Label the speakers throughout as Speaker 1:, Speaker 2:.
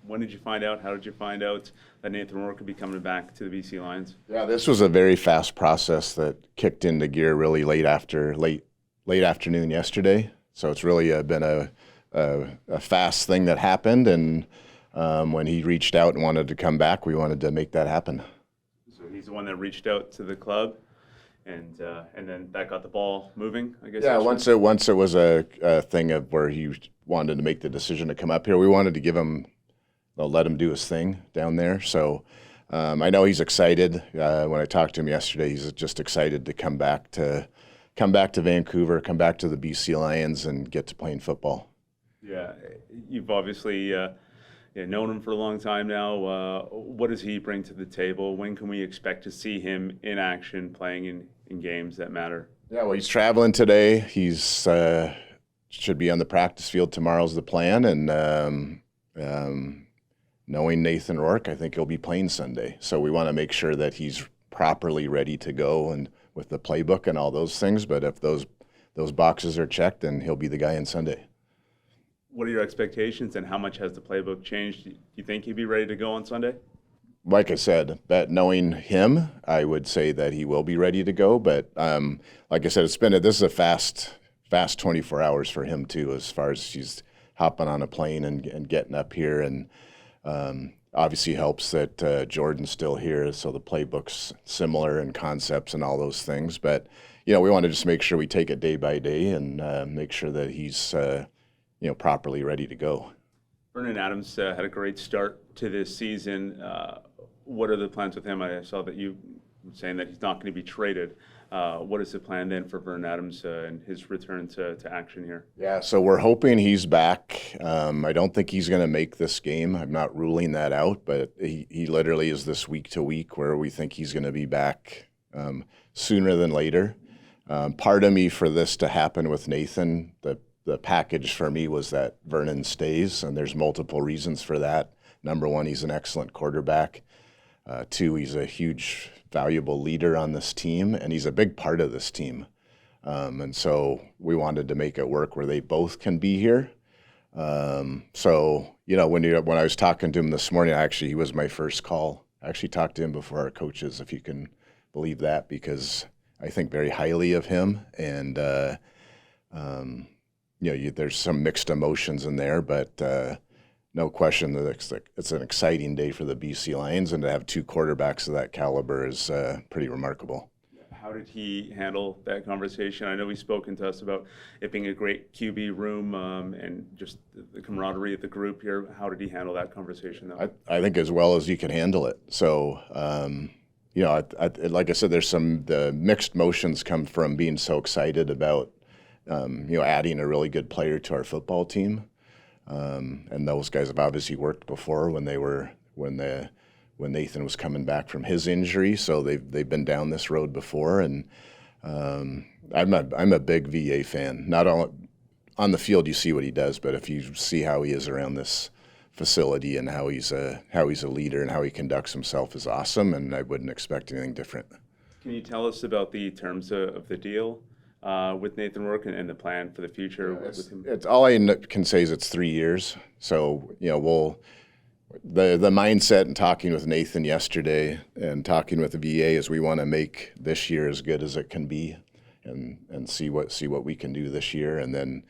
Speaker 1: When did you find out? How did you find out that Nathan Rourke could be coming back to the BC Lions?
Speaker 2: Yeah, this was a very fast process that kicked into gear really late afternoon yesterday. So it's really been a fast thing that happened, and when he reached out and wanted to come back, we wanted to make that happen.
Speaker 1: So he's the one that reached out to the club, and then that got the ball moving, I guess.
Speaker 2: Yeah, once it was a thing of where he wanted to make the decision to come up here, we wanted to give him, let him do his thing down there. So I know he's excited. When I talked to him yesterday, he's just excited to come back to Vancouver, come back to the BC Lions, and get to playing football.
Speaker 1: Yeah, you've obviously known him for a long time now. What does he bring to the table? When can we expect to see him in action, playing in games that matter?
Speaker 2: Yeah, well, he's traveling today. He's should be on the practice field tomorrow's the plan, and knowing Nathan Rourke, I think he'll be playing Sunday. So we want to make sure that he's properly ready to go and with the playbook and all those things. But if those boxes are checked, then he'll be the guy on Sunday.
Speaker 1: What are your expectations, and how much has the playbook changed? Do you think he'd be ready to go on Sunday?
Speaker 2: Like I said, but knowing him, I would say that he will be ready to go. But like I said, this is a fast 24 hours for him too, as far as he's hopping on a plane and getting up here. And obviously helps that Jordan's still here, so the playbook's similar in concepts and all those things. But we want to just make sure we take it day by day and make sure that he's properly ready to go.
Speaker 1: Vernon Adams had a great start to this season. What are the plans with him? I saw that you were saying that he's not going to be traded. What is the plan then for Vernon Adams and his return to action here?
Speaker 2: Yeah, so we're hoping he's back. I don't think he's going to make this game. I'm not ruling that out, but he literally is this week to week where we think he's going to be back sooner than later. Part of me for this to happen with Nathan, the package for me was that Vernon stays, and there's multiple reasons for that. Number one, he's an excellent quarterback. Two, he's a huge, valuable leader on this team, and he's a big part of this team. And so we wanted to make it work where they both can be here. So, when I was talking to him this morning, actually, he was my first call. I actually talked to him before our coaches, if you can believe that, because I think very highly of him. And, there's some mixed emotions in there, but no question that it's an exciting day for the BC Lions, and to have two quarterbacks of that caliber is pretty remarkable.
Speaker 1: How did he handle that conversation? I know he's spoken to us about it being a great QB room and just the camaraderie of the group here. How did he handle that conversation, though?
Speaker 2: I think as well as you can handle it. So, like I said, the mixed emotions come from being so excited about adding a really good player to our football team. And those guys have obviously worked before when Nathan was coming back from his injury, so they've been down this road before. And I'm a big VA fan. Not all on the field you see what he does, but if you see how he is around this facility and how he's a leader and how he conducts himself is awesome, and I wouldn't expect anything different.
Speaker 1: Can you tell us about the terms of the deal with Nathan Rourke and the plan for the future with him?
Speaker 2: It's all I can say is it's 3 years. So the mindset and talking with Nathan yesterday and talking with the VA is we want to make this year as good as it can be, and see what we can do this year, and then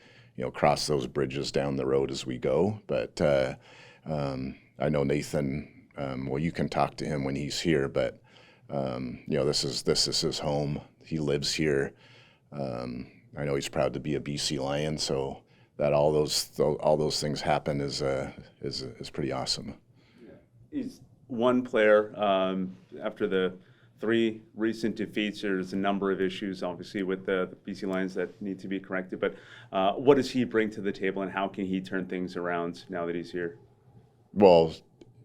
Speaker 2: cross those bridges down the road as we go. But I know Nathan. You can talk to him when he's here, but this is his home. He lives here. I know he's proud to be a BC Lion, so that all those things happen is pretty awesome.
Speaker 1: Yeah. He's one player. After the 3 recent defeats, there's a number of issues, obviously, with the BC Lions that need to be corrected. But what does he bring to the table, and how can he turn things around now that he's here?
Speaker 2: Well,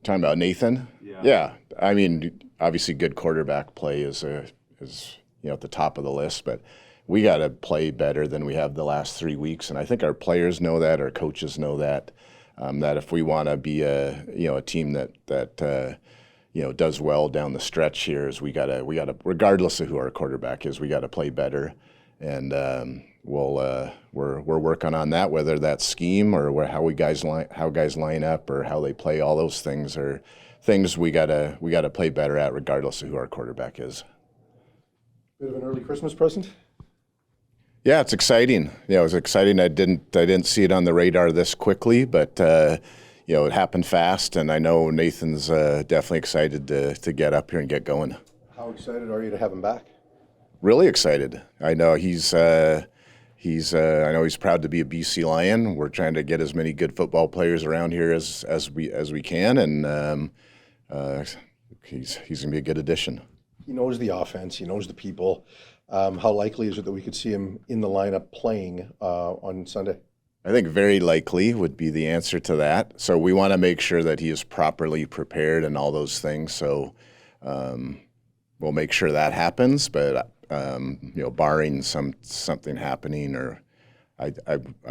Speaker 2: talking about Nathan?
Speaker 1: Yeah.
Speaker 2: I mean, obviously, good quarterback play is at the top of the list, but we got to play better than we have the last 3 weeks, and I think our players know that, our coaches know that. That if we want to be a team that does well down the stretch here, is we gotta regardless of who our quarterback is, we got to play better. And we're working on that, whether that's scheme or how guys line up or how they play. All those things are things we gotta play better at, regardless of who our quarterback is.
Speaker 3: Bit of an early Christmas present?
Speaker 2: Yeah, it's exciting. Yeah, it was exciting. I didn't see it on the radar this quickly, but it happened fast, and I know Nathan's definitely excited to get up here and get going.
Speaker 3: How excited are you to have him back?
Speaker 2: Really excited. I know he's I know he's proud to be a BC Lion. We're trying to get as many good football players around here as we can, and he's gonna be a good addition.
Speaker 3: He knows the offense. He knows the people. How likely is it that we could see him in the lineup playing on Sunday?
Speaker 2: I think very likely would be the answer to that. So we want to make sure that he is properly prepared and all those things. So we'll make sure that happens. But barring something happening, or I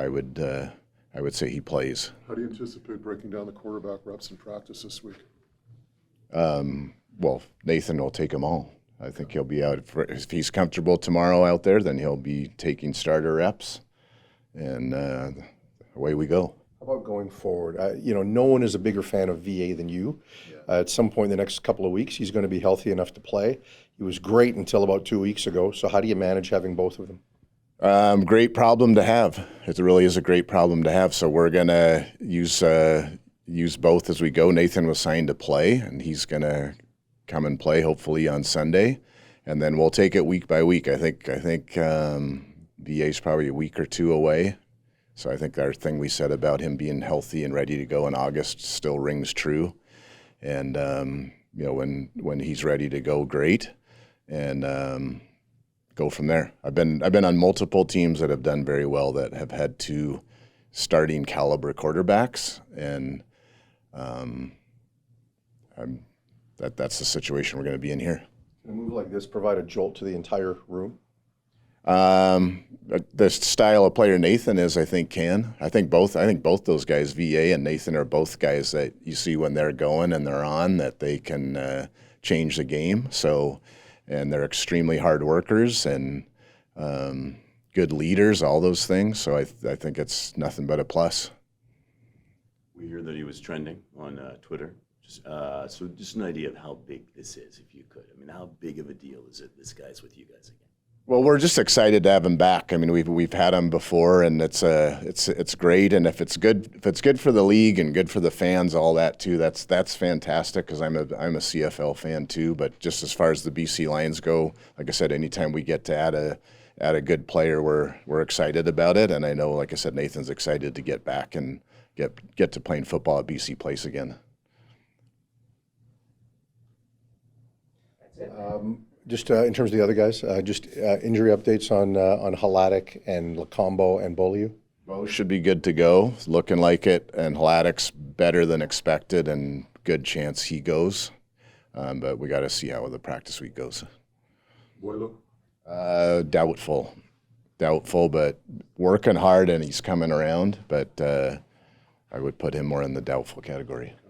Speaker 2: would say he plays.
Speaker 4: How do you anticipate breaking down the quarterback reps in practice this week?
Speaker 2: Well, Nathan will take them all. I think he'll be out. If he's comfortable tomorrow out there, then he'll be taking starter reps, and away we go.
Speaker 3: How about going forward? No one is a bigger fan of VA than you. Yeah. At some point in the next couple of weeks, he's going to be healthy enough to play. He was great until about 2 weeks ago. So how do you manage having both of them?
Speaker 2: Great problem to have. It really is a great problem to have. So we're going to use both as we go. Nathan was signed to play, and he's going to come and play hopefully on Sunday, and then we'll take it week by week. I think VA's probably a week or two away, so I think our thing we said about him being healthy and ready to go in August still rings true. And when he's ready to go, great, and go from there. I've been on multiple teams that have done very well that have had two starting caliber quarterbacks, and that's the situation we're going to be in here.
Speaker 3: Can a move like this provide a jolt to the entire room?
Speaker 2: The style of player Nathan is, I think both those guys, VA and Nathan, are both guys that you see when they're going and they're on, that they can change the game. So, and they're extremely hard workers and good leaders, all those things. So I think it's nothing but a plus.
Speaker 5: We hear that he was trending on Twitter. So just an idea of how big this is, if you could. I mean, how big of a deal is it this guy's with you guys again?
Speaker 2: Well, we're just excited to have him back. I mean, we've had him before, and it's great. And if it's good for the league and good for the fans, all that too, that's fantastic. Because I'm a CFL fan too. But just as far as the BC Lions go, like I said, anytime we get to add a good player, we're excited about it. And I know, like I said, Nathan's excited to get back and get to playing football at BC Place again.
Speaker 3: Just in terms of the other guys, injury updates on Hladek and Lacombo and Beaulieu?
Speaker 2: Both should be good to go. It's looking like it, and Hladek's better than expected, and good chance he goes. But we got to see how the practice week goes.
Speaker 4: Boileau?
Speaker 2: Doubtful, but working hard, and he's coming around. But I would put him more in the doubtful category.